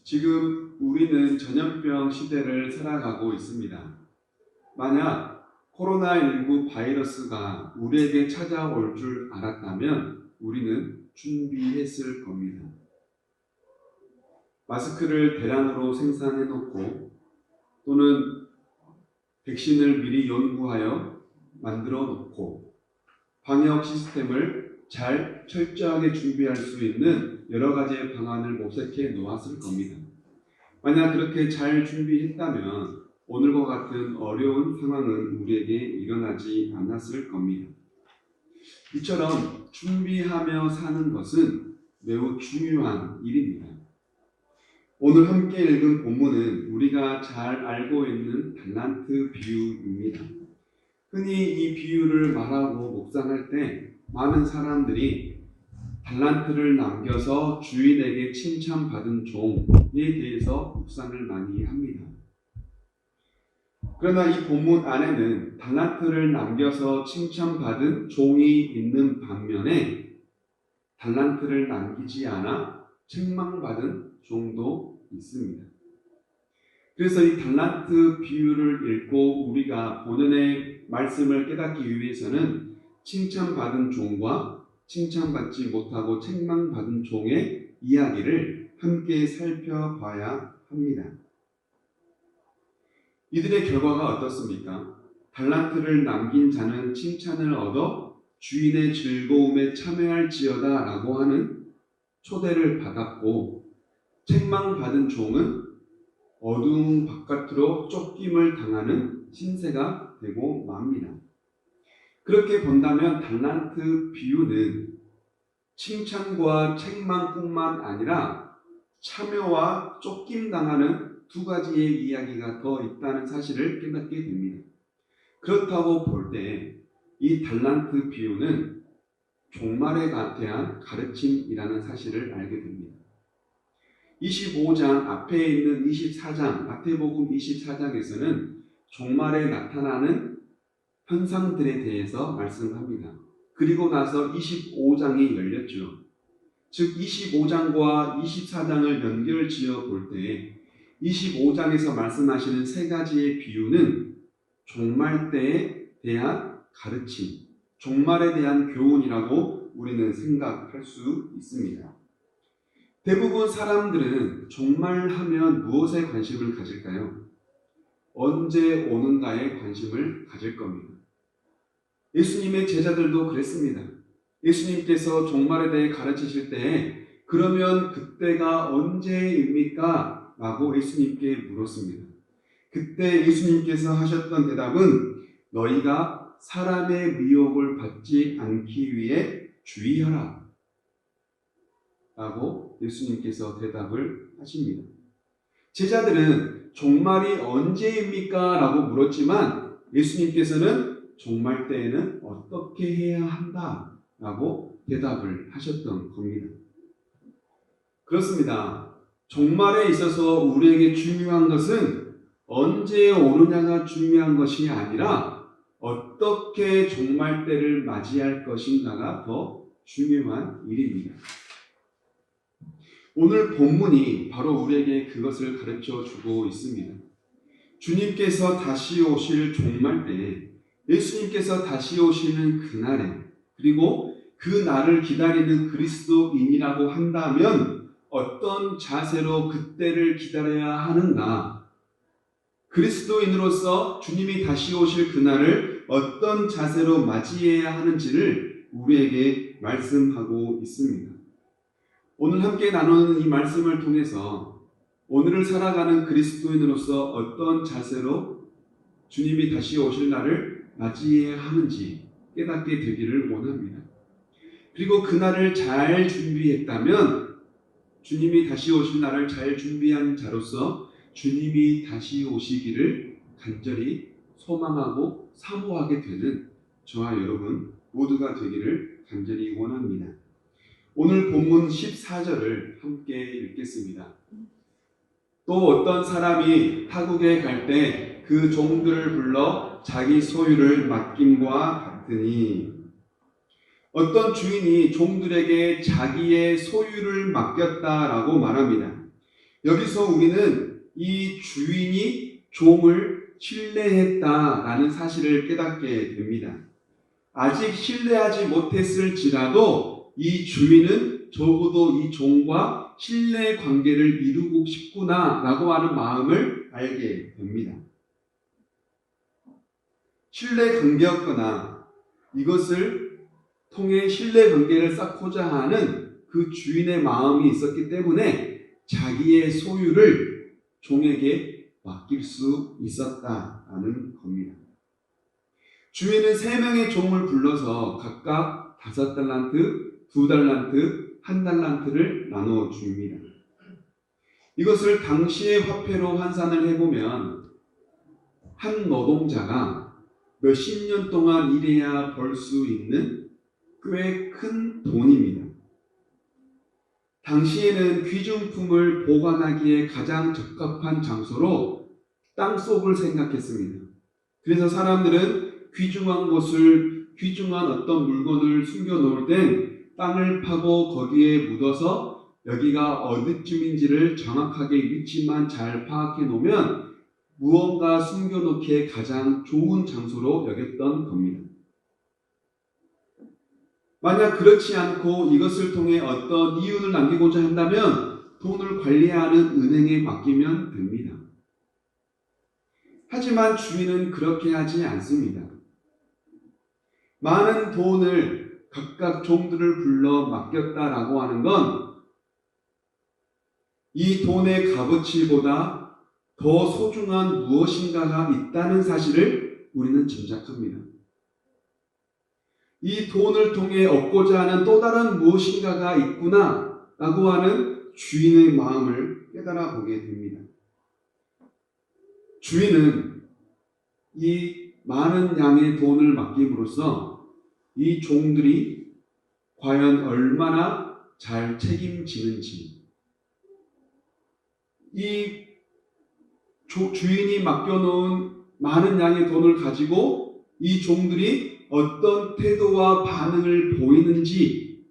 지금 우리는 전염병 시대를 살아가고 있습니다. 만약 코로나19 바이러스가 우리에게 찾아올 줄 알았다면 우리는 준비했을 겁니다. 마스크를 대량으로 생산해 놓고 또는 백신을 미리 연구하여 만들어 놓고 방역 시스템을 잘 철저하게 준비할 수 있는 여러 가지의 방안을 모색해 놓았을 겁니다. 만약 그렇게 잘 준비했다면 오늘과 같은 어려운 상황은 우리에게 일어나지 않았을 겁니다. 이처럼 준비하며 사는 것은 매우 중요한 일입니다. 오늘 함께 읽은 본문은 우리가 잘 알고 있는 달란트 비유입니다. 흔히 이 비유를 말하고 묵상할 때 많은 사람들이 달란트를 남겨서 주인에게 칭찬받은 종에 대해서 묵상을 많이 합니다. 그러나 이 본문 안에는 달란트를 남겨서 칭찬받은 종이 있는 반면에 달란트를 남기지 않아 책망받은 종도 있습니다. 그래서 이 달란트 비유를 읽고 우리가 본연의 말씀을 깨닫기 위해서는 칭찬받은 종과 칭찬받지 못하고 책망받은 종의 이야기를 함께 살펴봐야 합니다. 이들의 결과가 어떻습니까? 달란트를 남긴 자는 칭찬을 얻어 주인의 즐거움에 참여할지어다 라고 하는 초대를 받았고, 책망받은 종은 어두운 바깥으로 쫓김을 당하는 신세가 되고 맙니다. 그렇게 본다면 달란트 비유는 칭찬과 책망뿐만 아니라 참여와 쫓김당하는 두 가지의 이야기가 더 있다는 사실을 깨닫게 됩니다. 그렇다고 볼 때 이 달란트 비유는 종말에 대한 가르침이라는 사실을 알게 됩니다. 25장 앞에 있는 24장, 마태복음 24장에서는 종말에 나타나는 현상들에 대해서 말씀합니다. 그리고 나서 25장이 열렸죠. 즉 25장과 24장을 연결지어 볼 때 25장에서 말씀하시는 세 가지의 비유는 종말 때에 대한 가르침, 종말에 대한 교훈이라고 우리는 생각할 수 있습니다. 대부분 사람들은 종말하면 무엇에 관심을 가질까요? 언제 오는가에 관심을 가질 겁니다. 예수님의 제자들도 그랬습니다. 예수님께서 종말에 대해 가르치실 때 그러면 그때가 언제입니까? 라고 예수님께 물었습니다. 그때 예수님께서 하셨던 대답은 너희가 사람의 미혹을 받지 않기 위해 주의하라 라고 예수님께서 대답을 하십니다. 제자들은 종말이 언제입니까? 라고 물었지만 예수님께서는 종말 때에는 어떻게 해야 한다 라고 대답을 하셨던 겁니다. 그렇습니다. 종말에 있어서 우리에게 중요한 것은 언제 오느냐가 중요한 것이 아니라 어떻게 종말 때를 맞이할 것인가가 더 중요한 일입니다. 오늘 본문이 바로 우리에게 그것을 가르쳐 주고 있습니다. 주님께서 다시 오실 종말 때에, 예수님께서 다시 오시는 그날에, 그리고 그 날을 기다리는 그리스도인이라고 한다면 어떤 자세로 그때를 기다려야 하는가? 그리스도인으로서 주님이 다시 오실 그날을 어떤 자세로 맞이해야 하는지를 우리에게 말씀하고 있습니다. 오늘 함께 나누는 이 말씀을 통해서 오늘을 살아가는 그리스도인으로서 어떤 자세로 주님이 다시 오실 날을 맞이해야 하는지 깨닫게 되기를 원합니다. 그리고 그날을 잘 준비했다면 주님이 다시 오실 날을 잘 준비한 자로서 주님이 다시 오시기를 간절히 소망하고 사모하게 되는 저와 여러분 모두가 되기를 간절히 원합니다. 오늘 본문 14절을 함께 읽겠습니다. 또 어떤 사람이 타국에 갈 때 그 종들을 불러 자기 소유를 맡김과 같으니, 어떤 주인이 종들에게 자기의 소유를 맡겼다라고 말합니다. 여기서 우리는 이 주인이 종을 신뢰했다라는 사실을 깨닫게 됩니다. 아직 신뢰하지 못했을지라도 이 주인은 적어도 이 종과 신뢰 관계를 이루고 싶구나라고 하는 마음을 알게 됩니다. 신뢰 관계였거나 이것을 통해 신뢰 관계를 쌓고자 하는 그 주인의 마음이 있었기 때문에 자기의 소유를 종에게 맡길 수 있었다라는 겁니다. 주인은 3명의 종을 불러서 각각 5달란트, 2달란트, 1달란트를 나누어 줍니다. 이것을 당시의 화폐로 환산을 해보면 한 노동자가 몇십 년 동안 일해야 벌 수 있는 꽤 큰 돈입니다. 당시에는 귀중품을 보관하기에 가장 적합한 장소로 땅속을 생각했습니다. 그래서 사람들은 귀중한 어떤 물건을 숨겨놓을 땐 땅을 파고 거기에 묻어서 여기가 어디쯤인지를 정확하게 위치만 잘 파악해 놓으면 무언가 숨겨놓기에 가장 좋은 장소로 여겼던 겁니다. 만약 그렇지 않고 이것을 통해 어떤 이윤을 남기고자 한다면 돈을 관리하는 은행에 맡기면 됩니다. 하지만 주인은 그렇게 하지 않습니다. 많은 돈을 각각 종들을 불러 맡겼다라고 하는 건 이 돈의 값어치보다 더 소중한 무엇인가가 있다는 사실을 우리는 짐작합니다. 이 돈을 통해 얻고자 하는 또 다른 무엇인가가 있구나 라고 하는 주인의 마음을 깨달아 보게 됩니다. 주인은 이 많은 양의 돈을 맡김으로써 이 종들이 과연 얼마나 잘 책임지는지, 이 주인이 맡겨놓은 많은 양의 돈을 가지고 이 종들이 어떤 태도와 반응을 보이는지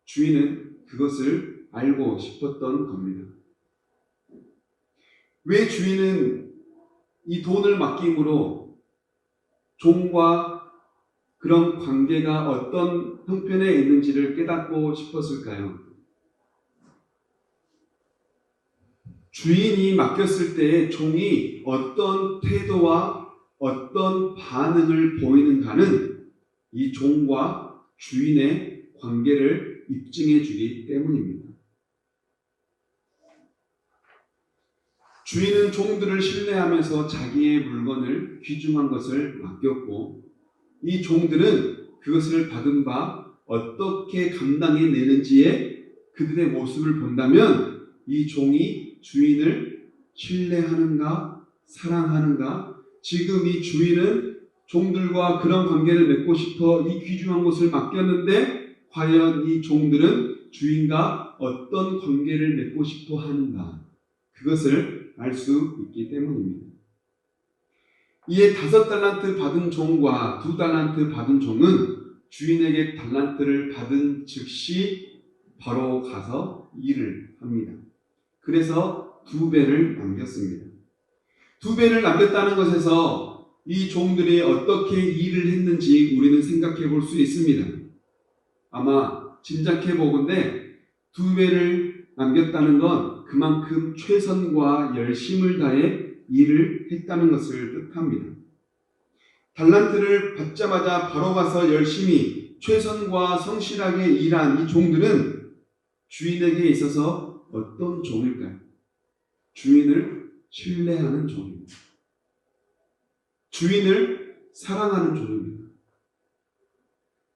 주인은 그것을 알고 싶었던 겁니다. 왜 주인은 이 돈을 맡김으로 종과 그런 관계가 어떤 형편에 있는지를 깨닫고 싶었을까요? 주인이 맡겼을 때 종이 어떤 태도와 어떤 반응을 보이는가는 이 종과 주인의 관계를 입증해 주기 때문입니다. 주인은 종들을 신뢰하면서 자기의 물건을 귀중한 것을 맡겼고 이 종들은 그것을 받은 바 어떻게 감당해내는지에 그들의 모습을 본다면 이 종이 주인을 신뢰하는가 사랑하는가, 지금 이 주인은 종들과 그런 관계를 맺고 싶어 이 귀중한 것을 맡겼는데 과연 이 종들은 주인과 어떤 관계를 맺고 싶어 하는가, 그것을 알 수 있기 때문입니다. 이에 5달란트 받은 종과 2달란트 받은 종은 주인에게 달란트를 받은 즉시 바로 가서 일을 합니다. 그래서 2배를 남겼습니다. 2배를 남겼다는 것에서 이 종들이 어떻게 일을 했는지 우리는 생각해 볼 수 있습니다. 아마 짐작해 보건대 2배를 남겼다는 건 그만큼 최선과 열심을 다해 일을 했다는 것을 뜻합니다. 달란트를 받자마자 바로 가서 열심히 최선과 성실하게 일한 이 종들은 주인에게 있어서 어떤 종일까요? 주인을 신뢰하는 종입니다. 주인을 사랑하는 종입니다.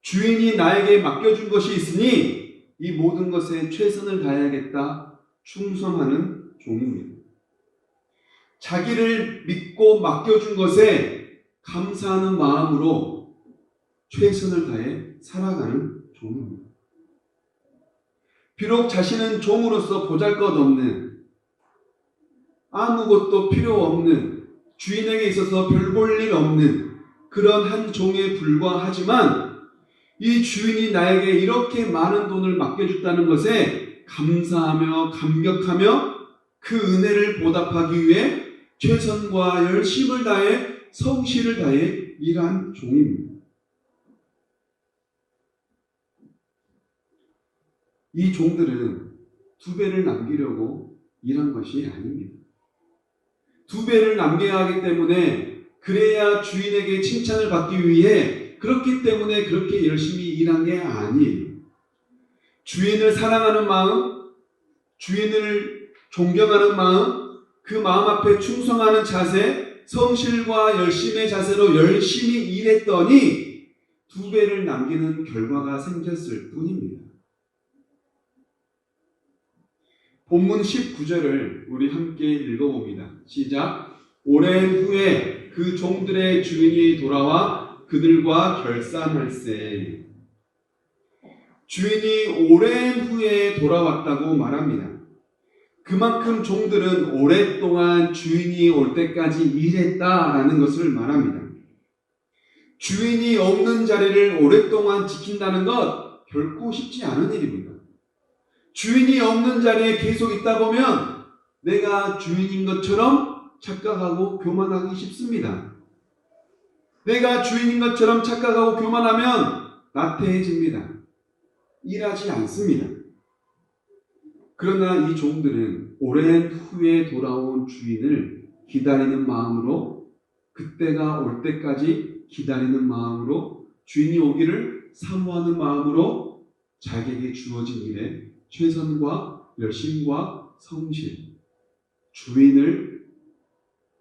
주인이 나에게 맡겨준 것이 있으니 이 모든 것에 최선을 다해야겠다 충성하는 종입니다. 자기를 믿고 맡겨준 것에 감사하는 마음으로 최선을 다해 살아가는 종입니다. 비록 자신은 종으로서 보잘것없는, 아무것도 필요 없는, 주인에게 있어서 별 볼 일 없는 그런 한 종에 불과하지만 이 주인이 나에게 이렇게 많은 돈을 맡겨줬다는 것에 감사하며 감격하며 그 은혜를 보답하기 위해 최선과 열심을 다해 성실을 다해 일한 종입니다. 이 종들은 두 배를 남기려고 일한 것이 아닙니다. 두 배를 남겨야 하기 때문에 그래야 주인에게 칭찬을 받기 위해 그렇기 때문에 그렇게 열심히 일한 게 아니에요. 주인을 사랑하는 마음, 주인을 존경하는 마음, 그 마음 앞에 충성하는 자세, 성실과 열심의 자세로 열심히 일했더니 두 배를 남기는 결과가 생겼을 뿐입니다. 본문 19절을 우리 함께 읽어봅니다. 시작. 오랜 후에 그 종들의 주인이 돌아와 그들과 결산할세. 주인이 오랜 후에 돌아왔다고 말합니다. 그만큼 종들은 오랫동안 주인이 올 때까지 일했다라는 것을 말합니다. 주인이 없는 자리를 오랫동안 지킨다는 것 결코 쉽지 않은 일입니다. 주인이 없는 자리에 계속 있다 보면 내가 주인인 것처럼 착각하고 교만하기 쉽습니다. 내가 주인인 것처럼 착각하고 교만하면 나태해집니다. 일하지 않습니다. 그러나 이 종들은 오랜 후에 돌아온 주인을 기다리는 마음으로, 그때가 올 때까지 기다리는 마음으로, 주인이 오기를 사모하는 마음으로 자기에게 주어진 일에 최선과 열심과 성실, 주인을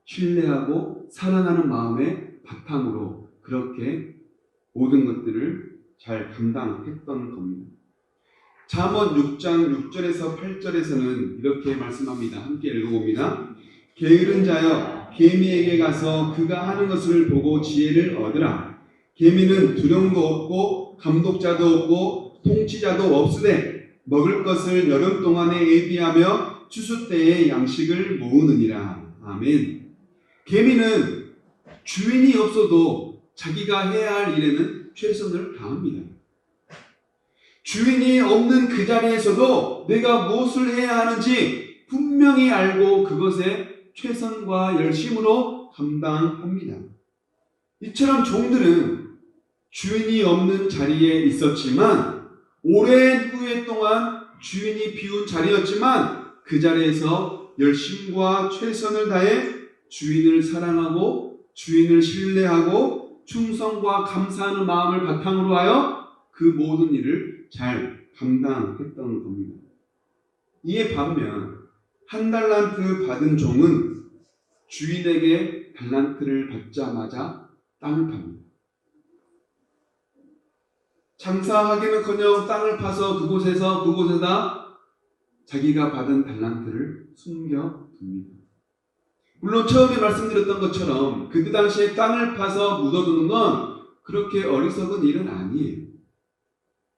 신뢰하고 사랑하는 마음의 바탕으로 그렇게 모든 것들을 잘 감당했던 겁니다. 잠언 6장 6절에서 8절에서는 이렇게 말씀합니다. 함께 읽어봅니다. 게으른 자여 개미에게 가서 그가 하는 것을 보고 지혜를 얻으라. 개미는 두령도 없고 감독자도 없고 통치자도 없으되 먹을 것을 여름 동안에 예비하며 추수 때에 양식을 모으느니라. 아멘. 개미는 주인이 없어도 자기가 해야 할 일에는 최선을 다합니다. 주인이 없는 그 자리에서도 내가 무엇을 해야 하는지 분명히 알고 그것에 최선과 열심으로 감당합니다. 이처럼 종들은 주인이 없는 자리에 있었지만 오랜 후에 동안 주인이 비운 자리였지만 그 자리에서 열심과 최선을 다해 주인을 사랑하고 주인을 신뢰하고 충성과 감사하는 마음을 바탕으로 하여 그 모든 일을 잘 감당했던 겁니다. 이에 반면 한 달란트 받은 종은 주인에게 달란트를 받자마자 땅을 팝니다. 장사하기는커녕 땅을 파서 그곳에다 자기가 받은 달란트를 숨겨둡니다. 물론 처음에 말씀드렸던 것처럼 그때 당시에 땅을 파서 묻어두는 건 그렇게 어리석은 일은 아니에요.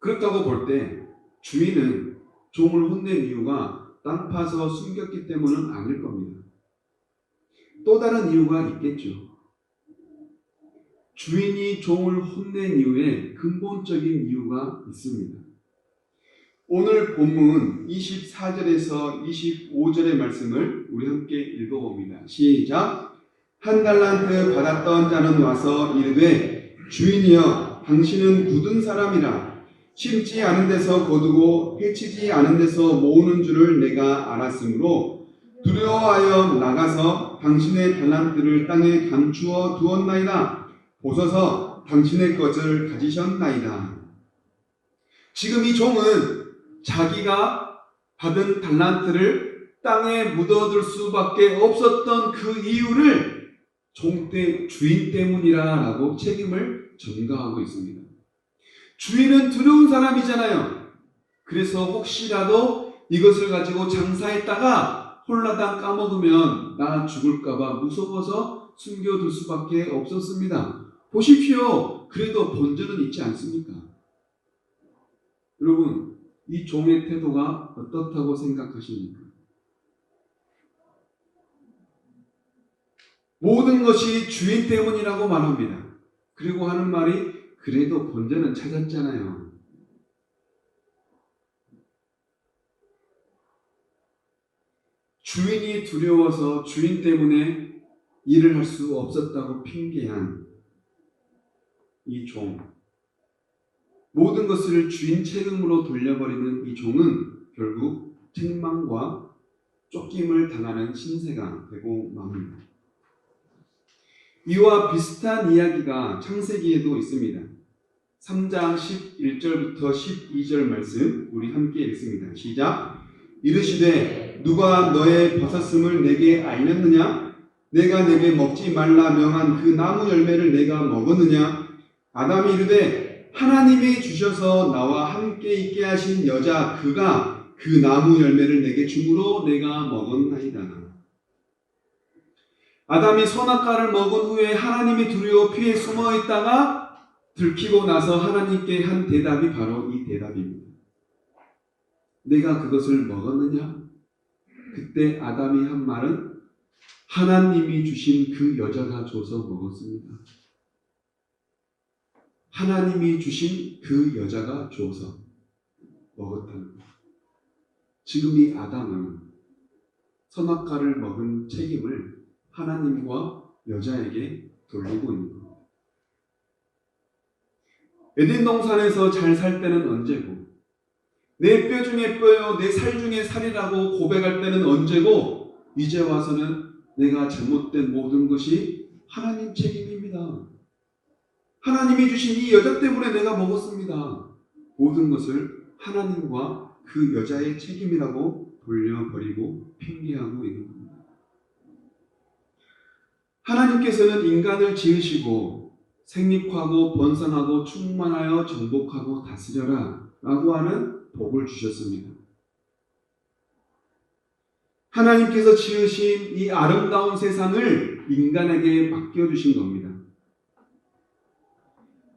그렇다고 볼 때 주인은 종을 혼낸 이유가 땅 파서 숨겼기 때문은 아닐 겁니다. 또 다른 이유가 있겠죠. 주인이 종을 혼낸 이유에 근본적인 이유가 있습니다. 오늘 본문 24절에서 25절의 말씀을 우리 함께 읽어봅니다. 시작. 한 달란트 받았던 자는 와서 이르되 주인이여 당신은 굳은 사람이라 심지 않은 데서 거두고 해치지 않은 데서 모으는 줄을 내가 알았으므로 두려워하여 나가서 당신의 달란트를 땅에 감추어 두었나이다. 보소서 당신의 것을 가지셨나이다. 지금 이 종은 자기가 받은 달란트를 땅에 묻어둘 수밖에 없었던 그 이유를 주인 때문이라고 책임을 전가하고 있습니다. 주인은 두려운 사람이잖아요. 그래서 혹시라도 이것을 가지고 장사했다가 홀라당 까먹으면 나 죽을까봐 무서워서 숨겨둘 수밖에 없었습니다. 보십시오. 그래도 본전은 있지 않습니까? 여러분, 이 종의 태도가 어떻다고 생각하십니까? 모든 것이 주인 때문이라고 말합니다. 그리고 하는 말이 그래도 본전은 찾았잖아요. 주인이 두려워서 주인 때문에 일을 할 수 없었다고 핑계한 이 종, 모든 것을 주인 책임으로 돌려버리는 이 종은 결국 책망과 쫓김을 당하는 신세가 되고 맙니다. 이와 비슷한 이야기가 창세기에도 있습니다. 3장 11절부터 12절 말씀 우리 함께 읽습니다. 시작. 이르시되 누가 너의 벗었음을 내게 알렸느냐? 내가 내게 먹지 말라 명한 그 나무 열매를 내가 먹었느냐? 아담이 이르되 하나님이 주셔서 나와 함께 있게 하신 여자 그가 그 나무 열매를 내게 주므로 내가 먹었나이다. 아담이 선악과를 먹은 후에 하나님이 두려워 피해 숨어 있다가 들키고 나서 하나님께 한 대답이 바로 이 대답입니다. 내가 그것을 먹었느냐? 그때 아담이 한 말은 하나님이 주신 그 여자가 줘서 먹었습니다. 하나님이 주신 그 여자가 줘서 먹었다는 것. 지금 이 아담은 선악과를 먹은 책임을 하나님과 여자에게 돌리고 있는 겁니다. 에덴 동산에서 잘 살 때는 언제고, 내 뼈 중에 뼈요, 내 살 중에 살이라고 고백할 때는 언제고, 이제 와서는 내가 잘못된 모든 것이 하나님 책임입니다. 하나님이 주신 이 여자 때문에 내가 먹었습니다. 모든 것을 하나님과 그 여자의 책임이라고 돌려버리고 핑계하고 있는 겁니다. 하나님께서는 인간을 지으시고 생육하고 번성하고 충만하여 정복하고 다스려라 라고 하는 복을 주셨습니다. 하나님께서 지으신 이 아름다운 세상을 인간에게 맡겨주신 겁니다.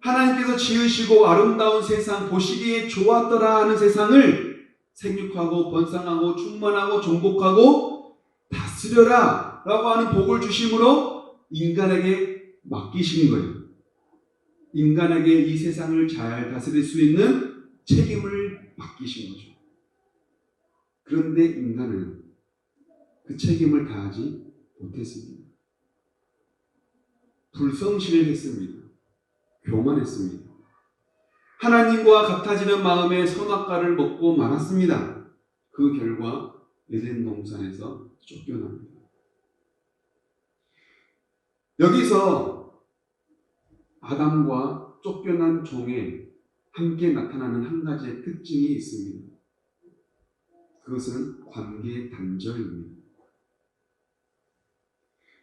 하나님께서 지으시고 아름다운 세상, 보시기에 좋았더라 하는 세상을 생육하고 번성하고 충만하고 정복하고 다스려라 라고 하는 복을 주심으로 인간에게 맡기신 거예요. 인간에게 이 세상을 잘 다스릴 수 있는 책임을 맡기신 거죠. 그런데 인간은 그 책임을 다하지 못했습니다. 불성실했습니다. 교만했습니다. 하나님과 같아지는 마음에 선악과를 먹고 말았습니다. 그 결과 에덴 동산에서 쫓겨납니다. 여기서 아담과 쫓겨난 종에 함께 나타나는 한 가지의 특징이 있습니다. 그것은 관계 단절입니다.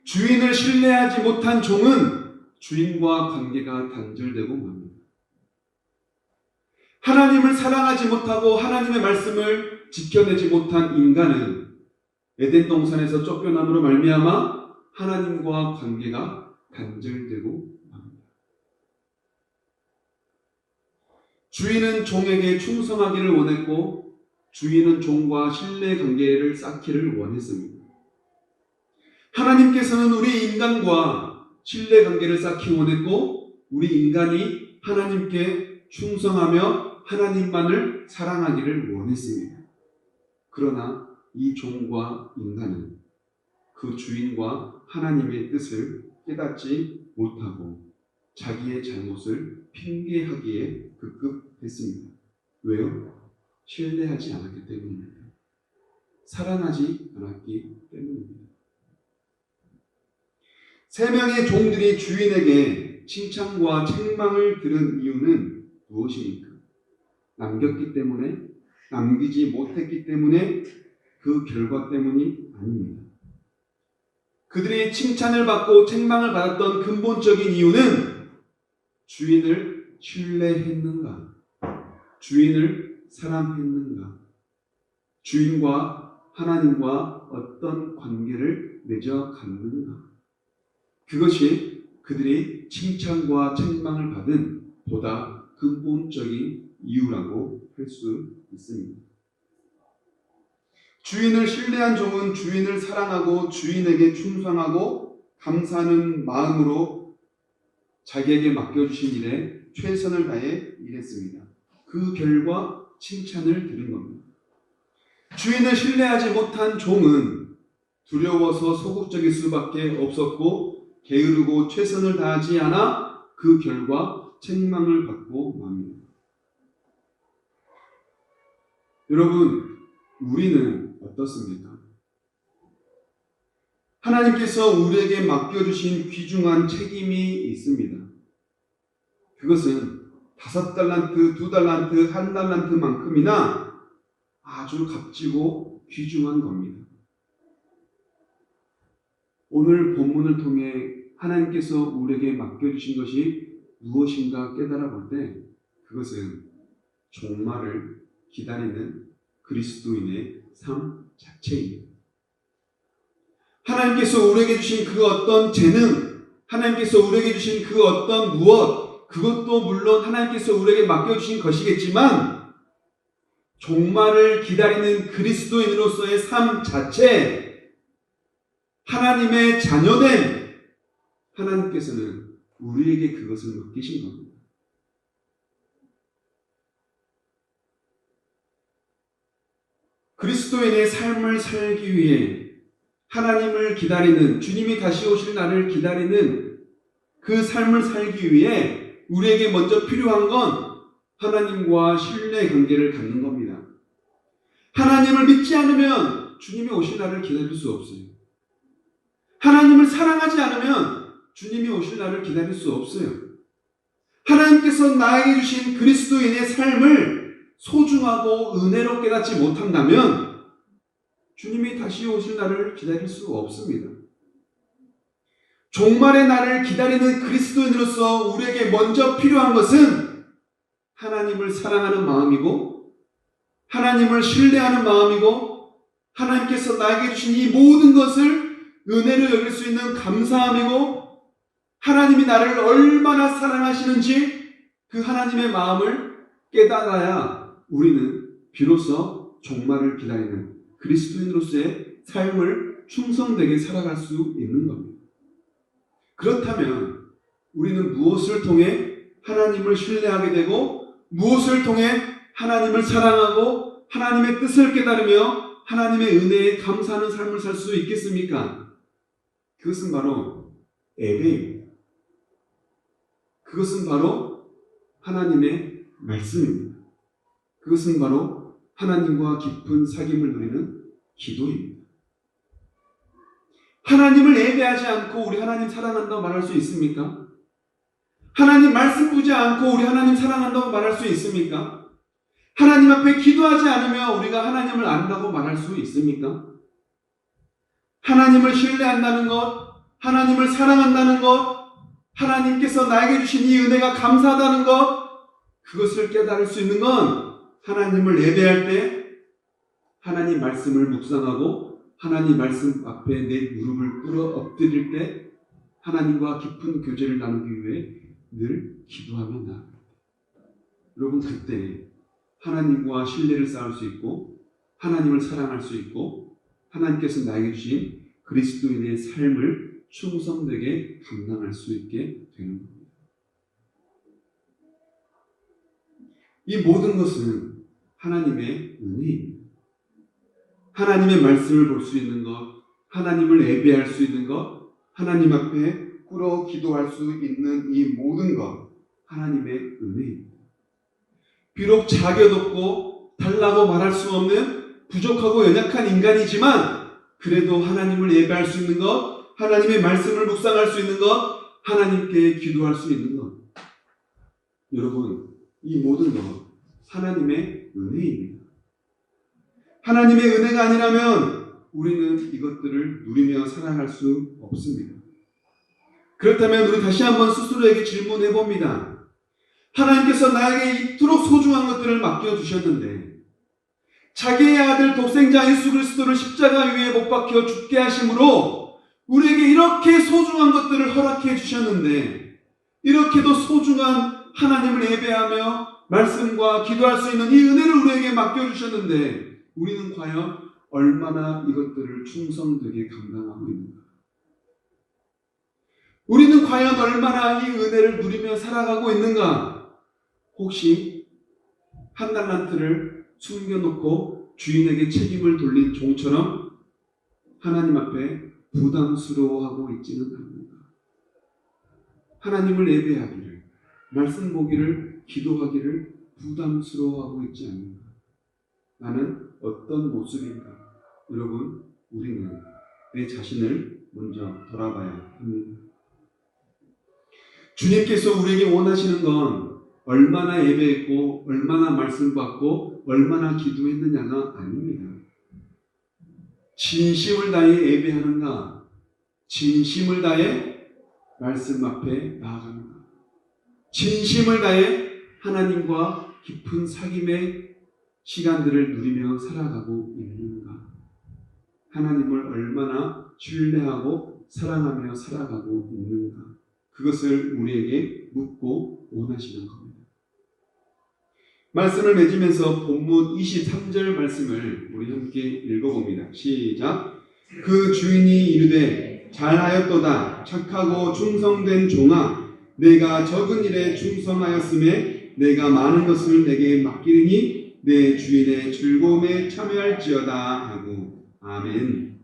주인을 신뢰하지 못한 종은 주인과 관계가 단절되고 맙니다. 하나님을 사랑하지 못하고 하나님의 말씀을 지켜내지 못한 인간은 에덴 동산에서 쫓겨남으로 말미암아 하나님과 관계가 단절되고 맙니다. 주인은 종에게 충성하기를 원했고 주인은 종과 신뢰 관계를 쌓기를 원했습니다. 하나님께서는 우리 인간과 신뢰 관계를 쌓기 원했고 우리 인간이 하나님께 충성하며 하나님만을 사랑하기를 원했습니다. 그러나 이 종과 인간은 그 주인과 하나님의 뜻을 깨닫지 못하고 자기의 잘못을 핑계하기에 급급했습니다. 왜요? 신뢰하지 않았기 때문입니다. 사랑하지 않았기 때문입니다. 세 명의 종들이 주인에게 칭찬과 책망을 들은 이유는 무엇입니까? 남겼기 때문에, 남기지 못했기 때문에, 그 결과 때문이 아닙니다. 그들이 칭찬을 받고 책망을 받았던 근본적인 이유는 주인을 신뢰했는가? 주인을 사랑했는가? 주인과 하나님과 어떤 관계를 맺어 갔는가? 그것이 그들이 칭찬과 책망을 받은 보다 근본적인 이유라고 할 수 있습니다. 주인을 신뢰한 종은 주인을 사랑하고 주인에게 충성하고 감사하는 마음으로 자기에게 맡겨주신 일에 최선을 다해 일했습니다. 그 결과 칭찬을 들은 겁니다. 주인을 신뢰하지 못한 종은 두려워서 소극적일 수밖에 없었고 게으르고 최선을 다하지 않아 그 결과 책망을 받고 맙니다. 여러분, 우리는 어떻습니까? 하나님께서 우리에게 맡겨주신 귀중한 책임이 있습니다. 그것은 5달란트, 2달란트, 1달란트만큼이나 아주 값지고 귀중한 겁니다. 오늘 본문을 통해 하나님께서 우리에게 맡겨주신 것이 무엇인가 깨달아 볼 때 그것은 종말을 기다리는 그리스도인의 삶 자체입니다. 하나님께서 우리에게 주신 그 어떤 재능, 하나님께서 우리에게 주신 그 어떤 무엇, 그것도 물론 하나님께서 우리에게 맡겨주신 것이겠지만 종말을 기다리는 그리스도인으로서의 삶 자체, 하나님의 자녀됨, 하나님께서는 우리에게 그것을 맡기신 겁니다. 그리스도인의 삶을 살기 위해 하나님을 기다리는, 주님이 다시 오실 날을 기다리는 그 삶을 살기 위해 우리에게 먼저 필요한 건 하나님과 신뢰 관계를 갖는 겁니다. 하나님을 믿지 않으면 주님이 오실 날을 기다릴 수 없어요. 하나님을 사랑하지 않으면 주님이 오실 날을 기다릴 수 없어요. 하나님께서 나에게 주신 그리스도인의 삶을 소중하고 은혜로 깨닫지 못한다면 주님이 다시 오실 날을 기다릴 수 없습니다. 종말의 날을 기다리는 그리스도인으로서 우리에게 먼저 필요한 것은 하나님을 사랑하는 마음이고 하나님을 신뢰하는 마음이고 하나님께서 나에게 주신 이 모든 것을 은혜로 여길 수 있는 감사함이고 하나님이 나를 얼마나 사랑하시는지 그 하나님의 마음을 깨달아야 우리는 비로소 종말을 기다리는 그리스도인으로서의 삶을 충성되게 살아갈 수 있는 겁니다. 그렇다면 우리는 무엇을 통해 하나님을 신뢰하게 되고 무엇을 통해 하나님을 사랑하고 하나님의 뜻을 깨달으며 하나님의 은혜에 감사하는 삶을 살 수 있겠습니까? 그것은 바로 예배입니다. 그것은 바로 하나님의 말씀입니다. 그것은 바로 하나님과 깊은 사귐을 누리는 기도입니다. 하나님을 예배하지 않고 우리 하나님 사랑한다고 말할 수 있습니까? 하나님 말씀 보지 않고 우리 하나님 사랑한다고 말할 수 있습니까? 하나님 앞에 기도하지 않으며 우리가 하나님을 안다고 말할 수 있습니까? 하나님을 신뢰한다는 것, 하나님을 사랑한다는 것, 하나님께서 나에게 주신 이 은혜가 감사하다는 것, 그것을 깨달을 수 있는 건 하나님을 예배할 때 하나님 말씀을 묵상하고 하나님 말씀 앞에 내 무릎을 꿇어 엎드릴 때 하나님과 깊은 교제를 나누기 위해 늘 기도하며 나아갑니다. 여러분, 그때 하나님과 신뢰를 쌓을 수 있고 하나님을 사랑할 수 있고 하나님께서 나에게 주신 그리스도인의 삶을 충성되게 감당할 수 있게 되는 겁니다. 이 모든 것은 하나님의 은혜입니다. 하나님의 말씀을 볼 수 있는 것, 하나님을 예배할 수 있는 것, 하나님 앞에 꿇어 기도할 수 있는 이 모든 것, 하나님의 은혜입니다. 비록 자격없고 달라고 말할 수 없는 부족하고 연약한 인간이지만 그래도 하나님을 예배할 수 있는 것, 하나님의 말씀을 묵상할 수 있는 것, 하나님께 기도할 수 있는 것. 여러분, 이 모든 것 하나님의 은혜입니다. 하나님의 은혜가 아니라면 우리는 이것들을 누리며 살아갈 수 없습니다. 그렇다면 우리 다시 한번 스스로에게 질문해 봅니다. 하나님께서 나에게 이토록 소중한 것들을 맡겨주셨는데 자기의 아들 독생자 예수 그리스도를 십자가 위에 못 박혀 죽게 하심으로 우리에게 이렇게 소중한 것들을 허락해 주셨는데 이렇게도 소중한 하나님을 예배하며 말씀과 기도할 수 있는 이 은혜를 우리에게 맡겨주셨는데 우리는 과연 얼마나 이것들을 충성되게 감당하고 있는가? 우리는 과연 얼마나 이 은혜를 누리며 살아가고 있는가? 혹시 1달란트를 숨겨놓고 주인에게 책임을 돌린 종처럼 하나님 앞에 부담스러워하고 있지는 않는가? 하나님을 예배하기를, 말씀 보기를, 기도하기를 부담스러워하고 있지 않는가? 나는 어떤 모습인가? 여러분, 우리는 내 자신을 먼저 돌아봐야 합니다. 주님께서 우리에게 원하시는 건 얼마나 예배했고 얼마나 말씀 받고 얼마나 기도했느냐가 아닙니다. 진심을 다해 예배하는가? 진심을 다해 말씀 앞에 나아가는가? 진심을 다해 하나님과 깊은 사귐의 시간들을 누리며 살아가고 있는가? 하나님을 얼마나 신뢰하고 사랑하며 살아가고 있는가? 그것을 우리에게 묻고 원하시는 겁니다. 말씀을 맺으면서 본문 23절 말씀을 우리 함께 읽어봅니다. 시작. 그 주인이 이르되 잘하였도다 착하고 충성된 종아 내가 적은 일에 충성하였음에 내가 많은 것을 내게 맡기리니 내 주인의 즐거움에 참여할지어다 하고. 아멘.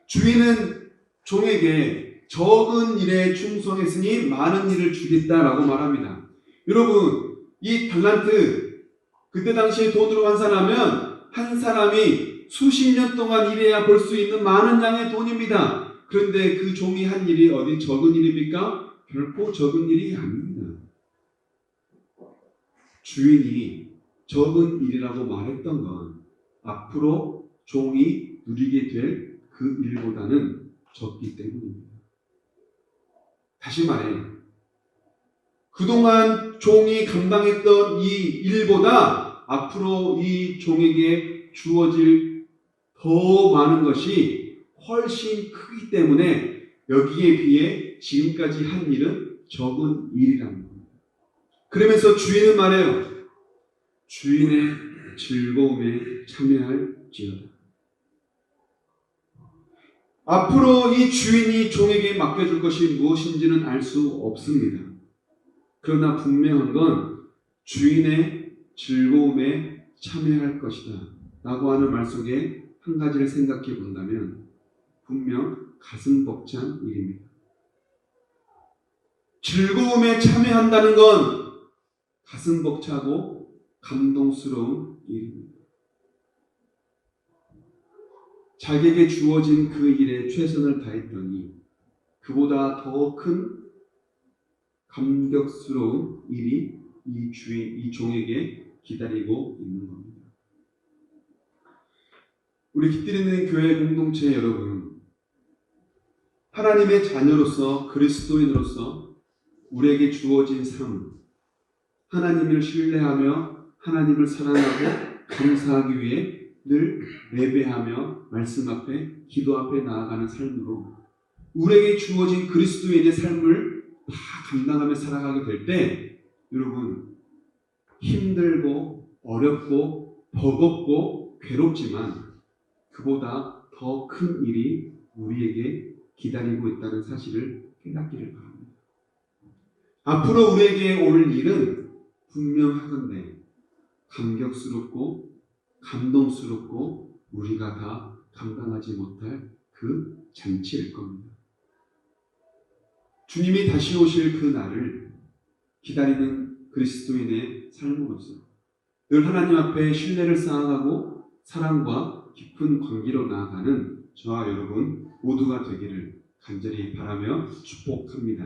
주인은 종에게 적은 일에 충성했으니 많은 일을 주겠다라고 말합니다. 여러분, 이 달란트, 그때 당시에 돈으로 환산하면 한 사람이 수십 년 동안 일해야 벌 수 있는 많은 양의 돈입니다. 그런데 그 종이 한 일이 어디 적은 일입니까? 결코 적은 일이 아닙니다. 주인이 적은 일이라고 말했던 건 앞으로 종이 누리게 될 그 일보다는 적기 때문입니다. 다시 말해, 그동안 종이 감당했던 이 일보다 앞으로 이 종에게 주어질 더 많은 것이 훨씬 크기 때문에 여기에 비해 지금까지 한 일은 적은 일이라는 겁니다. 그러면서 주인은 말해요. 주인의 즐거움에 참여할지어다. 앞으로 이 주인이 종에게 맡겨줄 것이 무엇인지는 알 수 없습니다. 그러나 분명한 건 주인의 즐거움에 참여할 것이다 라고 하는 말 속에 한 가지를 생각해 본다면 분명 가슴 벅찬 일입니다. 즐거움에 참여한다는 건 가슴 벅차고 감동스러운 일입니다. 자기에게 주어진 그 일에 최선을 다했더니 그보다 더 큰 감격스러운 일이 이 종에게 기다리고 있는 겁니다. 우리 깃들이는 교회 공동체 여러분, 하나님의 자녀로서 그리스도인으로서 우리에게 주어진 삶, 하나님을 신뢰하며 하나님을 사랑하고 감사하기 위해 늘 예배하며 말씀 앞에 기도 앞에 나아가는 삶으로 우리에게 주어진 그리스도인의 삶을 다 감당하며 살아가게 될 때 여러분 힘들고 어렵고 버겁고 괴롭지만 그보다 더 큰 일이 우리에게 기다리고 있다는 사실을 깨닫기를 바랍니다. 앞으로 우리에게 올 일은 분명하건대 감격스럽고 감동스럽고 우리가 다 감당하지 못할 그 잔치일 겁니다. 주님이 다시 오실 그 날을 기다리는 그리스도인의 삶으로서 늘 하나님 앞에 신뢰를 쌓아가고 사랑과 깊은 관계로 나아가는 저와 여러분 모두가 되기를 간절히 바라며 축복합니다.